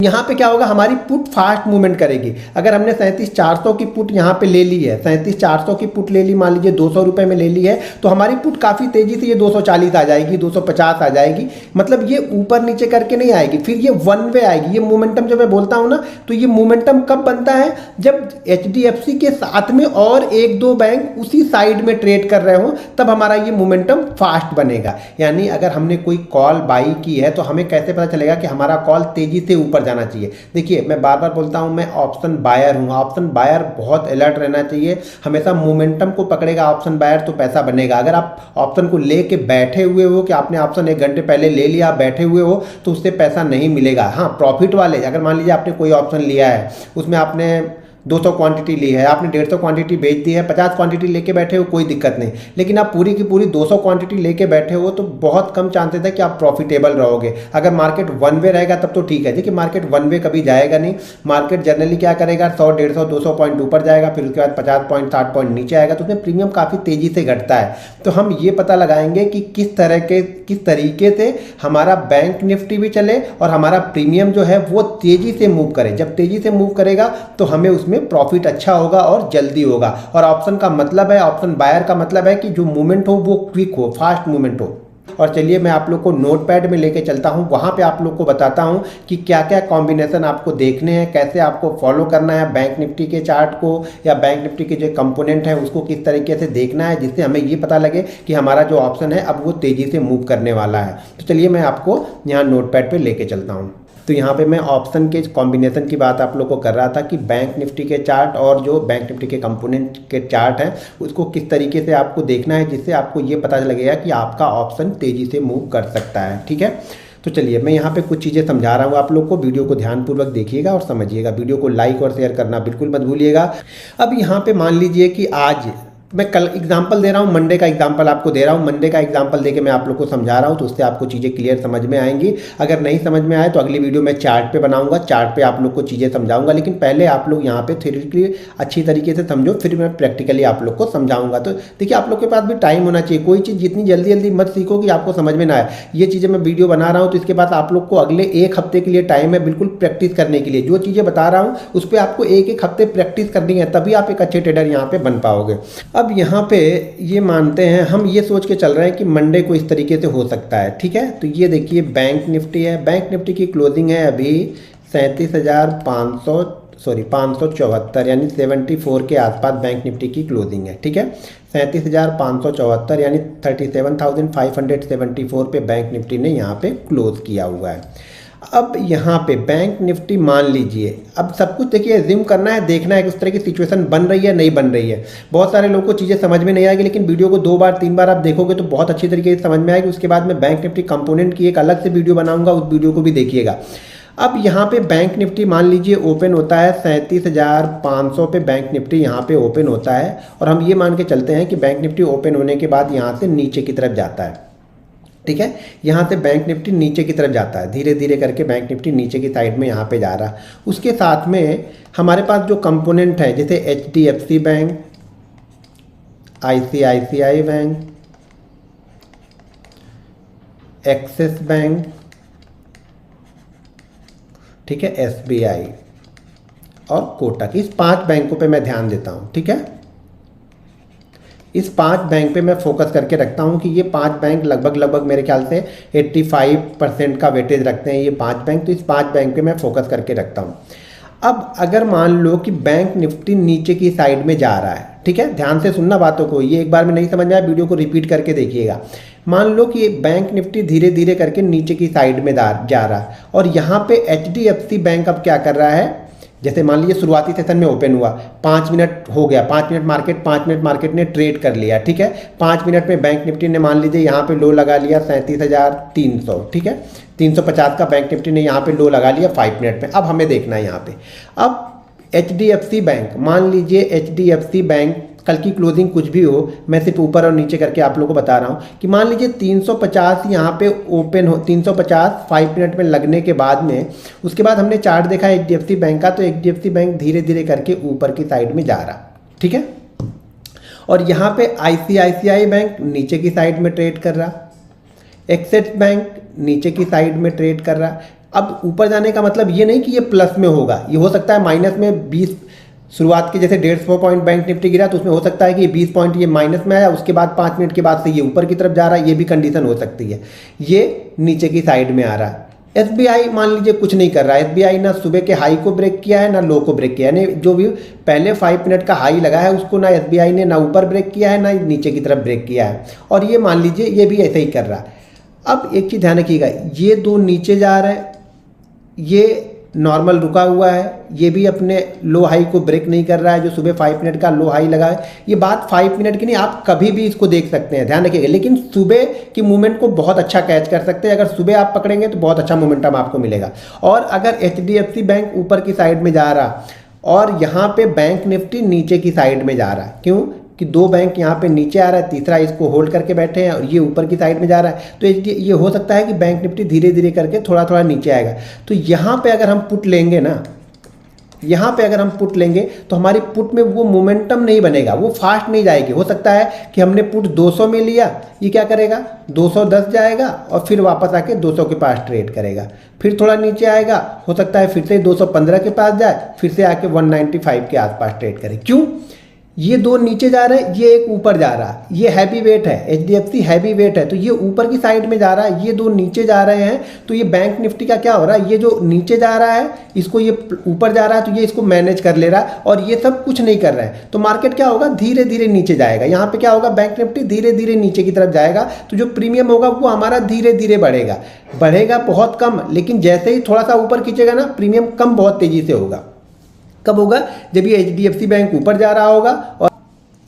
यहाँ पे क्या होगा, हमारी पुट फास्ट मूवमेंट करेगी। अगर हमने 37,400 की पुट यहाँ पे ले ली है, 37,400 की पुट ले ली, मान लीजिए 200 रुपये में ले ली है, तो हमारी पुट काफ़ी तेज़ी से ये 240 आ जाएगी, 250 आ जाएगी। मतलब ये ऊपर नीचे करके नहीं आएगी, फिर ये वन वे आएगी। ये मोमेंटम जब मैं बोलता हूँ ना, तो ये मोमेंटम कब बनता है, जब HDFC के साथ में और एक दो बैंक उसी साइड में ट्रेड कर रहे हो, तब हमारा ये मोमेंटम फास्ट बनेगा। यानी अगर हमने कोई कॉल बाई की है तो हमें कैसे पता चलेगा कि हमारा कॉल तेज़ी से ऊपर जाना चाहिए। देखिए, मैं बार बार बोलता हूं, मैं ऑप्शन बायर हूं। ऑप्शन बायर बहुत अलर्ट रहना चाहिए, हमेशा मोमेंटम को पकड़ेगा ऑप्शन बायर तो पैसा बनेगा। अगर आप ऑप्शन को लेके बैठे हुए हो कि आपने ऑप्शन 1 घंटे पहले ले लिया, आप बैठे हुए हो, तो उससे पैसा नहीं मिलेगा। हाँ, प्रॉफिट वाले, अगर मान लीजिए आपने कोई ऑप्शन लिया है, उसमें आपने 200 क्वांटिटी ली है, आपने 150 क्वांटिटी बेच दी है, 50 क्वांटिटी लेके बैठे हो, कोई दिक्कत नहीं। लेकिन आप पूरी की पूरी 200 क्वांटिटी लेके बैठे हो तो बहुत कम चांसेस है कि आप प्रॉफिटेबल रहोगे। अगर मार्केट वन वे रहेगा तब तो ठीक है। देखिए, मार्केट वन वे कभी जाएगा नहीं। मार्केट जनरली क्या करेगा, 100, 150, 200 पॉइंट ऊपर जाएगा, फिर उसके बाद 50 पॉइंट, 60 पॉइंट नीचे आएगा, तो उसमें प्रीमियम काफ़ी तेज़ी से घटता है। तो हम ये पता लगाएंगे कि किस तरीके से हमारा बैंक निफ्टी भी चले और हमारा प्रीमियम जो है वो तेज़ी से मूव करे। जब तेज़ी से मूव करेगा तो हमें उसमें प्रॉफिट अच्छा होगा और जल्दी होगा। और ऑप्शन का मतलब है, ऑप्शन बायर का मतलब है कि जो मूवमेंट हो वो क्विक हो, फास्ट मूवमेंट हो। और चलिए मैं आप लोग को नोटपैड में लेके चलता हूँ, वहाँ पे आप लोग को बताता हूँ कि क्या क्या कॉम्बिनेशन आपको देखने हैं, कैसे आपको फॉलो करना है बैंक निफ्टी के चार्ट को, या बैंक निफ्टी के जो कंपोनेंट है उसको किस तरीके से देखना है, जिससे हमें ये पता लगे कि हमारा जो ऑप्शन है अब वो तेज़ी से मूव करने वाला है। तो चलिए मैं आपको यहाँ नोटपैड पर लेके चलता हूँ। तो यहाँ पे मैं ऑप्शन के कॉम्बिनेशन की बात आप लोग को कर रहा था कि बैंक निफ्टी के चार्ट और जो बैंक निफ्टी के कंपोनेंट के चार्ट हैं उसको किस तरीके से आपको देखना है, जिससे आपको ये पता लगेगा कि आपका ऑप्शन तेज़ी से मूव कर सकता है। ठीक है, तो चलिए मैं यहाँ पे कुछ चीज़ें समझा रहा हूँ आप लोग को। वीडियो को ध्यानपूर्वक देखिएगा और समझिएगा। वीडियो को लाइक और शेयर करना बिल्कुल मत भूलिएगा। अब यहाँ पे मान लीजिए कि आज मैं कल एग्जाम्पल दे रहा हूँ, मंडे का एग्जाम्पल आपको दे रहा हूँ। मंडे का एग्जाम्पल देके मैं आप लोग को समझा रहा हूँ, तो उससे आपको चीज़ें क्लियर समझ में आएंगी। अगर नहीं समझ में आए तो अगली वीडियो मैं चार्ट पे बनाऊंगा, चार्ट पे आप लोग को चीज़ें समझाऊंगा। लेकिन पहले आप लोग यहाँ पे थ्योरेटिकली अच्छी तरीके से समझो, फिर मैं प्रैक्टिकली आप लोग को समझाऊंगा। तो देखिए, आप लोग के पास भी टाइम होना चाहिए। कोई चीज़ जितनी जल्दी जल्दी मत सीखो कि आपको समझ में ना आए। ये चीज़ें मैं वीडियो बना रहा हूँ तो इसके बाद आप लोग को अगले 1 हफ्ते के लिए टाइम है बिल्कुल प्रैक्टिस करने के लिए। जो चीज़ें बता रहा हूँ उस पर आपको 1-1 हफ्ते प्रैक्टिस करनी है, तभी आप एक अच्छे ट्रेडर यहाँ पे बन पाओगे। अब यहाँ पे ये मानते हैं, हम ये सोच के चल रहे हैं कि मंडे को इस तरीके से हो सकता है। ठीक है, तो ये देखिए बैंक निफ्टी है। बैंक निफ्टी की क्लोजिंग है अभी 574 यानी 74 के आसपास बैंक निफ्टी की क्लोजिंग है। ठीक है, 37,574 यानी 37,574 पे बैंक निफ्टी ने यहाँ पे क्लोज किया हुआ है। अब यहाँ पे बैंक निफ्टी मान लीजिए, अब सब कुछ देखिए एज्यूम करना है, देखना है कि उस तरह की सिचुएशन बन रही है नहीं बन रही है। बहुत सारे लोगों को चीज़ें समझ में नहीं आएगी, लेकिन वीडियो को 2 बार 3 बार आप देखोगे तो बहुत अच्छी तरीके से समझ में आएगी। उसके बाद मैं बैंक निफ्टी कंपोनेंट की एक अलग से वीडियो बनाऊंगा, उस वीडियो को भी देखिएगा। अब यहाँ पे बैंक निफ्टी मान लीजिए ओपन होता है 37,500 पे बैंक निफ्टी यहाँ पे ओपन होता है, और हम ये मान के चलते हैं कि बैंक निफ्टी ओपन होने के बाद यहाँ से नीचे की तरफ जाता है। ठीक है, यहाँ से बैंक निफ्टी नीचे की तरफ जाता है, धीरे धीरे करके बैंक निफ्टी नीचे की साइड में यहाँ पे जा रहा है। उसके साथ में हमारे पास जो कंपोनेंट है, जैसे HDFC bank, ICICI bank, axis bank, ठीक है, SBI और कोटक, इस 5 बैंकों पे मैं ध्यान देता हूँ। ठीक है, इस 5 बैंक पे मैं फोकस करके रखता हूँ कि ये 5 बैंक लगभग मेरे ख्याल से 85% का वेटेज रखते हैं ये 5 बैंक। तो इस 5 बैंक पे मैं फोकस करके रखता हूँ। अब अगर मान लो कि बैंक निफ्टी नीचे की साइड में जा रहा है, ठीक है, ध्यान से सुनना बातों को, ये एक बार में नहीं समझ में आया वीडियो को रिपीट करके देखिएगा। मान लो कि बैंक निफ्टी धीरे धीरे करके नीचे की साइड में जा रहा है, और यहाँ पे HDFC बैंक अब क्या कर रहा है, जैसे मान लीजिए शुरुआती सेशन में ओपन हुआ, 5 मिनट हो गया, 5 मिनट मार्केट ने ट्रेड कर लिया। ठीक है, 5 मिनट में बैंक निफ्टी ने मान लीजिए यहाँ पे लो लगा लिया 37,300। ठीक है, 350 का बैंक निफ्टी ने यहाँ पे लो लगा लिया 5 मिनट में। अब हमें देखना है यहाँ पे, अब HDFC बैंक, मान लीजिए HDFC बैंक कल की क्लोजिंग कुछ भी हो, मैं सिर्फ ऊपर और नीचे करके आप लोगों को बता रहा हूँ कि मान लीजिए 350 यहाँ पे ओपन हो, 350 5 मिनट में लगने के बाद में, उसके बाद हमने चार्ट देखा HDFC बैंक का, तो HDFC बैंक धीरे धीरे करके ऊपर की साइड में जा रहा। ठीक है, और यहाँ पे ICICI बैंक नीचे की साइड में ट्रेड कर रहा, एक्सिस बैंक नीचे की साइड में ट्रेड कर रहा, अब ऊपर जाने का मतलब ये नहीं कि ये प्लस में होगा, ये हो सकता है माइनस में 20, शुरुआत के जैसे 150 पॉइंट बैंक निफ्टी गिरा तो उसमें हो सकता है कि ये 20 पॉइंट ये माइनस में आया, उसके बाद 5 मिनट के बाद से ये ऊपर की तरफ जा रहा है, ये भी कंडीशन हो सकती है। ये नीचे की साइड में आ रहा है। एसबीआई मान लीजिए कुछ नहीं कर रहा है, एसबीआई ना सुबह के हाई को ब्रेक किया है ना लो को ब्रेक किया है, यानी जो भी पहले 5 मिनट का हाई लगा है उसको ना एसबीआई ने ना ऊपर ब्रेक किया है ना नीचे की तरफ ब्रेक किया है, और ये मान लीजिए ये भी ऐसे ही कर रहा है। अब एक चीज़ ध्यान रखिएगा, ये दो नीचे जा रहे हैं, ये नॉर्मल रुका हुआ है, ये भी अपने लो हाई को ब्रेक नहीं कर रहा है, जो सुबह 5 मिनट का लो हाई लगा है। ये बात 5 मिनट की नहीं, आप कभी भी इसको देख सकते हैं, ध्यान रखिएगा। लेकिन सुबह की मूवमेंट को बहुत अच्छा कैच कर सकते हैं, अगर सुबह आप पकड़ेंगे तो बहुत अच्छा मोमेंटम आपको मिलेगा। और अगर एचडीएफसी बैंक ऊपर की साइड में जा रहा और यहाँ पे बैंक निफ्टी नीचे की साइड में जा रहा है, क्यों कि दो बैंक यहाँ पे नीचे आ रहा है, तीसरा इसको होल्ड करके बैठे हैं और ये ऊपर की साइड में जा रहा है, तो ये हो सकता है कि बैंक निफ्टी धीरे धीरे करके थोड़ा थोड़ा नीचे आएगा। तो यहाँ पे अगर हम पुट लेंगे ना, यहाँ पे अगर हम पुट लेंगे तो हमारी पुट में वो मोमेंटम नहीं बनेगा, वो फास्ट नहीं जाएगी। हो सकता है कि हमने पुट 200 में लिया, ये क्या करेगा 210 जाएगा और फिर वापस आके 200 के पास ट्रेड करेगा, फिर थोड़ा नीचे आएगा, हो सकता है फिर से 215 के पास जाए, फिर से आके 195 के आसपास ट्रेड करे। क्यों, ये दो नीचे जा रहे हैं, ये एक ऊपर जा रहा है, ये हैवी वेट है, एचडीएफसी हैवी वेट है, तो ये ऊपर की साइड में जा रहा है, ये दो नीचे जा रहे हैं। तो ये बैंक निफ्टी का क्या हो रहा है, ये जो नीचे जा रहा है इसको ये ऊपर जा रहा है, तो ये इसको मैनेज कर ले रहा है और ये सब कुछ नहीं कर रहा है। तो मार्केट क्या होगा, धीरे धीरे नीचे जाएगा। यहाँ पे क्या होगा, बैंक निफ्टी धीरे धीरे नीचे की तरफ जाएगा, तो जो प्रीमियम होगा वो हमारा धीरे धीरे बढ़ेगा, बढ़ेगा बहुत कम, लेकिन जैसे ही थोड़ा सा ऊपर खींचेगा ना, प्रीमियम कम बहुत तेजी से होगा। कब होगा, जब ये एचडीएफसी बैंक ऊपर जा रहा होगा, और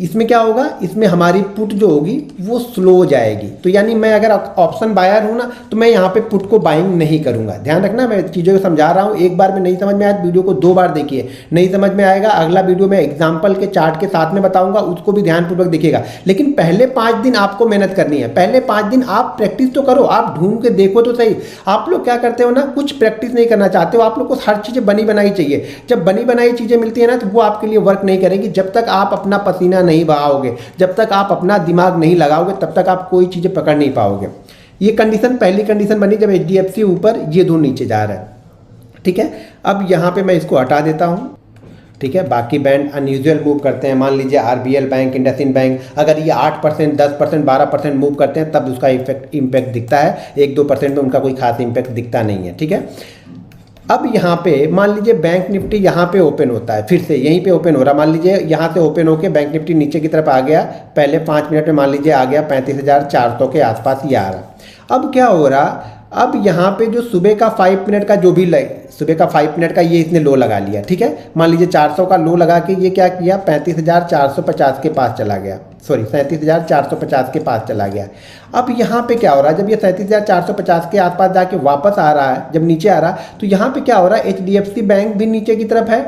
इसमें क्या होगा, इसमें हमारी पुट जो होगी वो स्लो जाएगी। तो यानी मैं अगर ऑप्शन बायर हूँ ना, तो मैं यहाँ पे पुट को बाइंग नहीं करूँगा। ध्यान रखना, मैं चीज़ों को समझा रहा हूँ, एक बार में नहीं समझ में आया तो वीडियो को 2 बार देखिए, नहीं समझ में आएगा अगला वीडियो में एग्जाम्पल के चार्ट के साथ में बताऊँगा, उसको भी ध्यानपूर्वक देखिएगा। लेकिन पहले 5 दिन आपको मेहनत करनी है, पहले 5 दिन आप प्रैक्टिस तो करो, आप ढूंढ के देखो तो सही। आप लोग क्या करते हो ना, कुछ प्रैक्टिस नहीं करना चाहते हो, आप लोग को हर चीज़ें बनी बनाई चाहिए। जब बनी बनाई चीज़ें मिलती है ना, तो वो आपके लिए वर्क नहीं करेगी। जब तक आप अपना पसीना नहीं बहाओगे, जब तक आप अपना दिमाग नहीं लगाओगे, तब तक आप कोई चीज़ें पकड़ नहीं पाओगे। ये कंडीशन पहली कंडीशन बनी जब एचडीएफसी ऊपर, ये दो नीचे जा रहा है, ठीक है। अब यहाँ पे मैं इसको हटा देता हूँ, ठीक है। बाकी बैंड अनयूजुअल मूव करते हैं, मान लीजिए आरबीएल बैंक, इंडसइंड बैंक, अगर ये 8%, 10%, 12% मूव करते हैं तब उसका इम्पैक्ट दिखता है, 1-2% में उनका कोई खास इम्पैक्ट दिखता नहीं है, ठीक है। अब यहाँ पे मान लीजिए बैंक निफ्टी यहाँ पे ओपन होता है, फिर से यहीं पे ओपन हो रहा, मान लीजिए यहाँ से ओपन होके बैंक निफ्टी नीचे की तरफ आ गया, पहले 5 मिनट में मान लीजिए आ गया 35,400 के आसपास ये आ रहा। अब क्या हो रहा, अब यहाँ पे जो सुबह का 5 मिनट का जो भी सुबह का 5 मिनट का ये इसने लो लगा लिया, ठीक है। मान लीजिए 400 का लो लगा के ये क्या किया, 35,450 के पास चला गया, सॉरी 37,450 के पास चला गया। अब यहाँ पे क्या हो रहा है, जब ये 37,450 के आसपास जाके वापस आ रहा है, जब नीचे आ रहा है, तो यहाँ पे क्या हो रहा है, एचडीएफसी बैंक भी नीचे की तरफ है,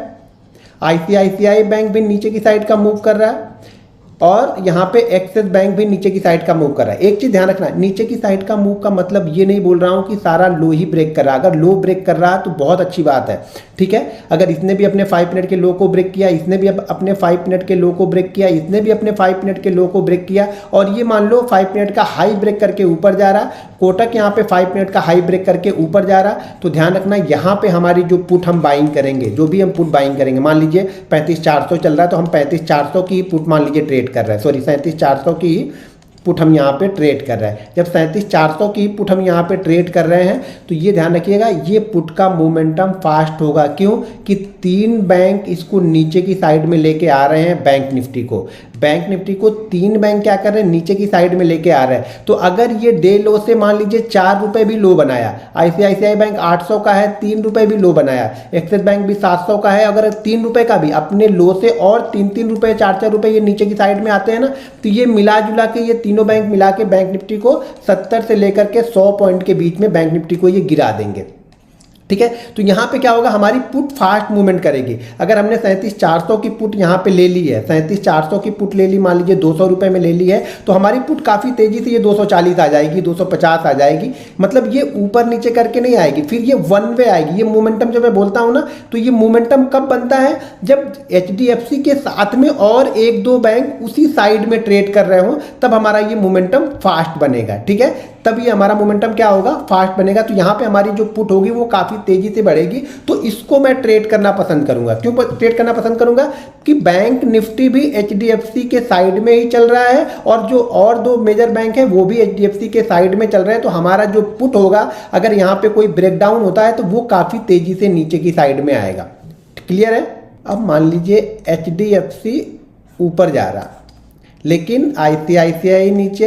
आईसीआईसीआई बैंक भी नीचे की साइड का मूव कर रहा है, और यहाँ पे एक्सिस बैंक भी नीचे की साइड का मूव कर रहा है। एक चीज़ ध्यान रखना, नीचे की साइड का मूव का मतलब ये नहीं बोल रहा हूँ कि सारा लो ही ब्रेक कर रहा है। अगर लो ब्रेक कर रहा है तो बहुत अच्छी बात है, ठीक है। अगर इसने भी अपने 5 मिनट के लो को ब्रेक किया, इसने भी अपने 5 मिनट के लो को ब्रेक किया, इसने भी अपने 5 मिनट के लो को ब्रेक किया, और ये मान लो 5 मिनट का हाई ब्रेक करके ऊपर जा रहा, कोटक यहाँ पे 5 मिनट का हाई ब्रेक करके ऊपर जा रहा, तो ध्यान रखना यहाँ पे हमारी जो पुट हम बाइंग करेंगे, जो भी हम पुट बाइंग करेंगे, मान लीजिए 35,400 चल रहा है तो हम 35,400 की पुट मान लीजिए ट्रेड कर रहे हैं, सॉरी 37,400 की पुट हम यहाँ पे ट्रेड कर रहे हैं। जब 37,400 की पुट हम यहाँ पे ट्रेड कर रहे हैं तो ये ध्यान रखिएगा, ये पुट का मोमेंटम फास्ट होगा। क्यों कि 3 बैंक इसको नीचे की साइड में लेके आ रहे हैं, बैंक निफ्टी को 3 बैंक क्या कर रहे हैं, नीचे की साइड में लेके आ रहे हैं। तो अगर ये डे लो से मान लीजिए 4 रुपये भी लो बनाया, आईसीआईसीआई बैंक 800 का है, 3 रुपये भी लो बनाया, एक्सिस बैंक भी 700 का है, अगर 3 रुपये का भी अपने लो से और 3-3 रुपये 4-4 रुपये ये नीचे की साइड में आते हैं ना, तो ये मिला जुला के ये तीनों बैंक मिला के बैंक निफ्टी को 70 से लेकर के 100 पॉइंट के बीच में बैंक निफ्टी को ये गिरा देंगे, ठीक है। तो यहाँ पे क्या होगा, हमारी पुट फास्ट मूवमेंट करेगी। अगर हमने 37,400 की पुट यहाँ पे ले ली है, 37,400 की पुट ले ली, मान लीजिए 200 रुपये में ले ली है, तो हमारी पुट काफ़ी तेज़ी से ये 240 आ जाएगी, 250 आ जाएगी, मतलब ये ऊपर नीचे करके नहीं आएगी, फिर ये वन वे आएगी। ये मोमेंटम जब मैं बोलता हूँ ना, तो ये मोमेंटम कब बनता है, जब एचडीएफसी के साथ में और 1-2 बैंक उसी साइड में ट्रेड कर रहे हो, तब हमारा ये मोमेंटम फास्ट बनेगा, ठीक है। तब ये हमारा मोमेंटम क्या होगा, फास्ट बनेगा। तो यहाँ पे हमारी जो पुट होगी वो काफ़ी तेज़ी से बढ़ेगी, तो इसको मैं ट्रेड करना पसंद करूँगा। क्यों ट्रेड करना पसंद करूँगा कि बैंक निफ्टी भी HDFC के साइड में ही चल रहा है और जो और दो मेजर बैंक है वो भी HDFC के साइड में चल रहे हैं। तो हमारा जो पुट होगा अगर यहाँ पे कोई ब्रेकडाउन होता है तो वो काफ़ी तेज़ी से नीचे की साइड में आएगा। क्लियर है। अब मान लीजिए HDFC ऊपर जा रहा लेकिन ICICI नीचे,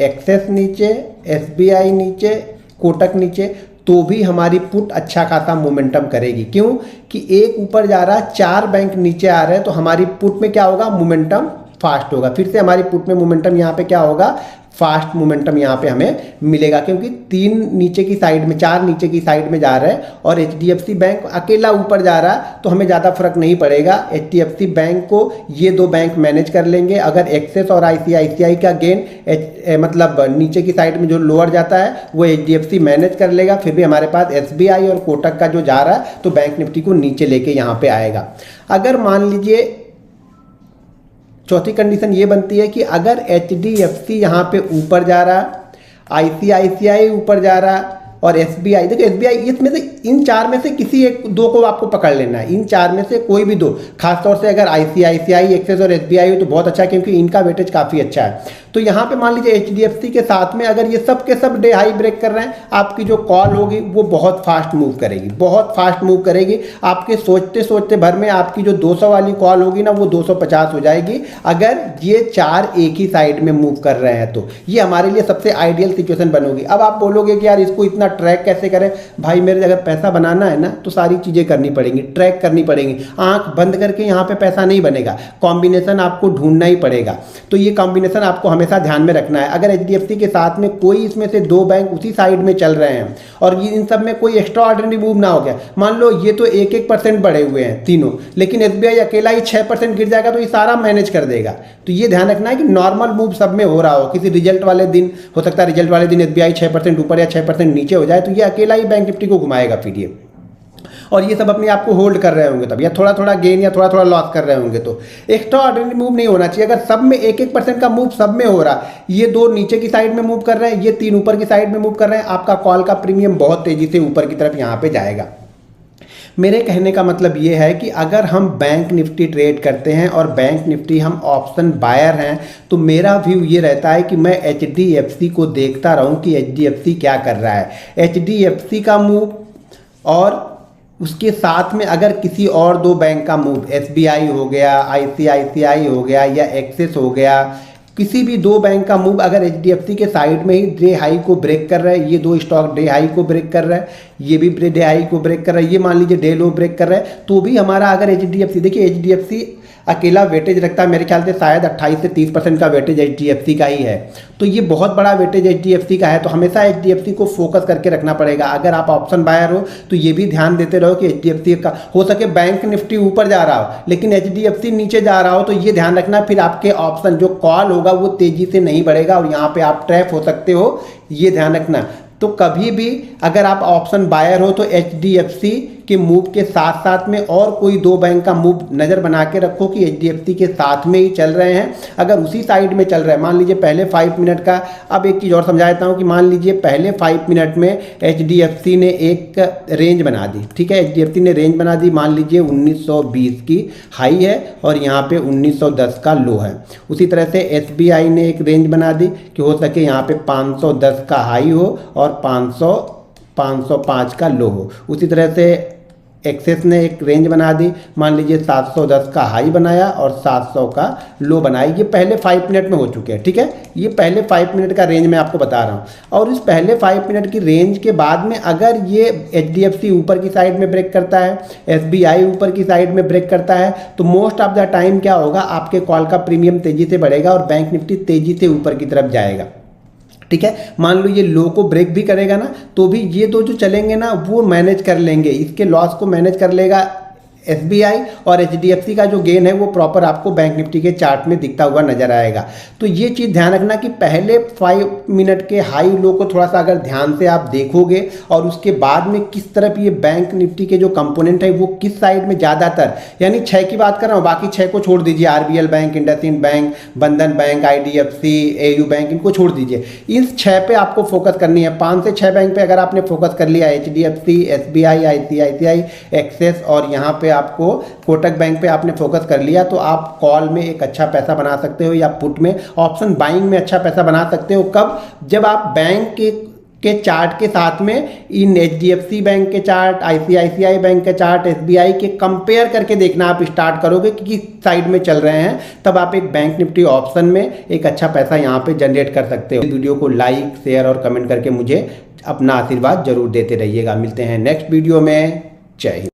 एक्सेस नीचे, SBI नीचे, कोटक नीचे, तो भी हमारी पुट अच्छा खासा मोमेंटम करेगी। क्यों कि एक ऊपर जा रहा है, 4 बैंक नीचे आ रहे हैं, तो हमारी पुट में क्या होगा, मोमेंटम फास्ट होगा। फिर से हमारी पुट में मोमेंटम यहाँ पे क्या होगा, फास्ट मोमेंटम यहाँ पे हमें मिलेगा, क्योंकि 3 नीचे की साइड में, 4 नीचे की साइड में जा रहे हैं और HDFC बैंक अकेला ऊपर जा रहा है, तो हमें ज़्यादा फर्क नहीं पड़ेगा। HDFC बैंक को ये 2 बैंक मैनेज कर लेंगे। अगर एक्सेस और ICICI का गेन मतलब नीचे की साइड में जो लोअर जाता है वो HDFC मैनेज कर लेगा। फिर भी हमारे पास SBI और कोटक का जो जा रहा है तो बैंक निफ्टी को नीचे लेके यहाँ पे आएगा। अगर मान लीजिए चौथी कंडीशन ये बनती है कि अगर HDFC यहाँ पे ऊपर जा रहा, ICICI ऊपर जा रहा और SBI, देखो SBI, इसमें से इन 4 में से किसी एक 2 को आपको पकड़ लेना है। इन 4 में से कोई भी 2, खासतौर से अगर ICICI, एक्सेस और SBI हो तो बहुत अच्छा है, क्योंकि इनका वेटेज काफ़ी अच्छा है। तो यहाँ पे मान लीजिए HDFC के साथ में अगर ये सब के सब डे हाई ब्रेक कर रहे हैं, आपकी जो कॉल होगी वो बहुत फास्ट मूव करेगी, बहुत फास्ट मूव करेगी। आपके सोचते सोचते भर में आपकी जो 200 वाली कॉल होगी ना वो 250 हो जाएगी, अगर ये 4 एक ही साइड में मूव कर रहे हैं। तो ये हमारे लिए सबसे आइडियल सिचुएशन बनोगी। अब आप बोलोगे कि यार इसको इतना ट्रैक कैसे करें। भाई मेरे अगर पैसा बनाना है ना तो सारी चीज़ें करनी पड़ेंगी, ट्रैक करनी पड़ेंगी। आंख बंद करके यहाँ पे पैसा नहीं बनेगा, कॉम्बिनेशन आपको ढूंढना ही पड़ेगा। तो ये कॉम्बिनेशन आपको हमेशा ध्यान में रखना है। अगर HDFC के साथ में कोई इसमें से 2 बैंक उसी साइड में चल रहे हैं और ये इन सब में कोई एक्स्ट्रा ऑर्डिनरी मूव ना हो गया, मान लो ये तो 1-1% बढ़े हुए हैं तीनों, लेकिन SBI अकेला ही 6% गिर जाएगा तो ये सारा मैनेज कर देगा। तो ये ध्यान रखना है कि नॉर्मल मूव सब में हो रहा हो। किसी रिजल्ट वाले दिन हो सकता है, रिजल्ट वाले दिन SBI 6% ऊपर या 6% नीचे हो जाए, तो ये अकेला ही बैंक निफ्टी को घुमाएगा फिर ये। और ये सब अपने आप को होल्ड कर रहे होंगे तब, या थोड़ा थोड़ा गेन या थोड़ा थोड़ा लॉस कर रहे होंगे। तो एक्स्ट्रा ऑर्डिनरी मूव नहीं होना चाहिए। अगर सब में 1-1% का मूव सब में हो रहा, ये 2 नीचे की साइड में मूव कर रहे हैं, ये 3 ऊपर की साइड में मूव कर रहे हैं, आपका कॉल का प्रीमियम बहुत तेजी से ऊपर की तरफ यहाँ पे जाएगा। मेरे कहने का मतलब ये है कि अगर हम बैंक निफ्टी ट्रेड करते हैं और बैंक निफ्टी हम ऑप्शन बायर हैं, तो मेरा व्यू ये रहता है कि मैं HDFC को देखता रहूं कि HDFC क्या कर रहा है। HDFC का मूव और उसके साथ में अगर किसी और 2 बैंक का मूव, SBI हो गया, ICICI हो गया या एक्सिस हो गया, किसी भी 2 बैंक का मूव अगर HDFC के साइड में ही डे हाई को ब्रेक कर रहा है, ये 2 स्टॉक डे हाई को ब्रेक कर रहा है, ये भी डे हाई को ब्रेक कर रहा है, ये मान लीजिए डे लो ब्रेक कर रहा है, तो भी हमारा अगर HDFC, देखिए HDFC अकेला वेटेज रखता है मेरे ख्याल से शायद 28 से 30% का वेटेज HDFC का ही है। तो ये बहुत बड़ा वेटेज HDFC का है, तो हमेशा HDFC को फोकस करके रखना पड़ेगा। अगर आप ऑप्शन बायर हो तो ये भी ध्यान देते रहो कि HDFC का हो सके बैंक निफ्टी ऊपर जा रहा हो लेकिन HDFC नीचे जा रहा हो, तो ये ध्यान रखना फिर आपके ऑप्शन जो कॉल होगा वो तेजी से नहीं बढ़ेगा और यहाँ पे आप ट्रैप हो सकते हो, ये ध्यान रखना। तो कभी भी अगर आप ऑप्शन बायर हो तो HDFC के मूव के साथ साथ में और कोई 2 बैंक का मूव नज़र बना के रखो कि HDFC के साथ में ही चल रहे हैं। अगर उसी साइड में चल रहे हैं, मान लीजिए पहले 5 मिनट का, अब एक चीज़ और समझा देता हूँ कि मान लीजिए पहले 5 मिनट में HDFC ने एक रेंज बना दी, ठीक है, HDFC ने रेंज बना दी, मान लीजिए 1920 की हाई है और यहाँ पे 1910 का लो है। उसी तरह से SBI ने एक रेंज बना दी कि हो सके यहाँ पे 510 का हाई हो और 505 का लो हो। उसी तरह से एक्सेस ने एक रेंज बना दी, मान लीजिए 710 का हाई बनाया और 700 का लो बनाया। ये पहले 5 मिनट में हो चुके हैं, ठीक है, ये पहले 5 मिनट का रेंज मैं आपको बता रहा हूँ। और इस पहले 5 मिनट की रेंज के बाद में अगर ये HDFC ऊपर की साइड में ब्रेक करता है, SBI ऊपर की साइड में ब्रेक करता है, तो मोस्ट ऑफ द टाइम क्या होगा, आपके कॉल का प्रीमियम तेजी से बढ़ेगा और बैंक निफ्टी तेजी से ऊपर की तरफ जाएगा। ठीक है, मान लो ये लो को ब्रेक भी करेगा ना, तो भी ये 2 जो चलेंगे ना वो मैनेज कर लेंगे, इसके लॉस को मैनेज कर लेगा SBI और HDFC का जो गेन है वो प्रॉपर आपको बैंक निफ्टी के चार्ट में दिखता हुआ नजर आएगा। तो ये चीज़ ध्यान रखना कि पहले 5 मिनट के हाई लो को थोड़ा सा अगर ध्यान से आप देखोगे और उसके बाद में किस तरफ ये बैंक निफ्टी के जो कंपोनेंट है वो किस साइड में ज़्यादातर, यानी 6 की बात कर रहा हूँ, बाकी 6 को छोड़ दीजिए, RBL बैंक, इंडसइंड बैंक, बंधन बैंक, IDFC, AU बैंक, इनको छोड़ दीजिए। इस 6 पे आपको फोकस करनी है। 5 से 6 बैंक पे अगर आपने फोकस कर लिया, HDFC, SBI, ICICI, एक्सिस और यहाँ पे आपको कोटक बैंक पे आपने फोकस कर लिया, तो आप कॉल में एक अच्छा पैसा बना सकते हो या पुट में ऑप्शन बाइंग में अच्छा पैसा बना सकते हो। कब? जब आप बैंक के चार्ट के साथ में इन HDFC बैंक के चार्ट, ICICI बैंक के चार्ट, SBI के कंपेयर करके देखना आप स्टार्ट करोगे कि किस साइड में चल रहे हैं, तब आप एक बैंक निफ्टी ऑप्शन में एक अच्छा पैसा यहाँ पे जनरेट कर सकते हो। वीडियो को लाइक, शेयर और कमेंट करके मुझे अपना आशीर्वाद जरूर देते रहिएगा। मिलते हैं नेक्स्ट वीडियो में। जय हिंद।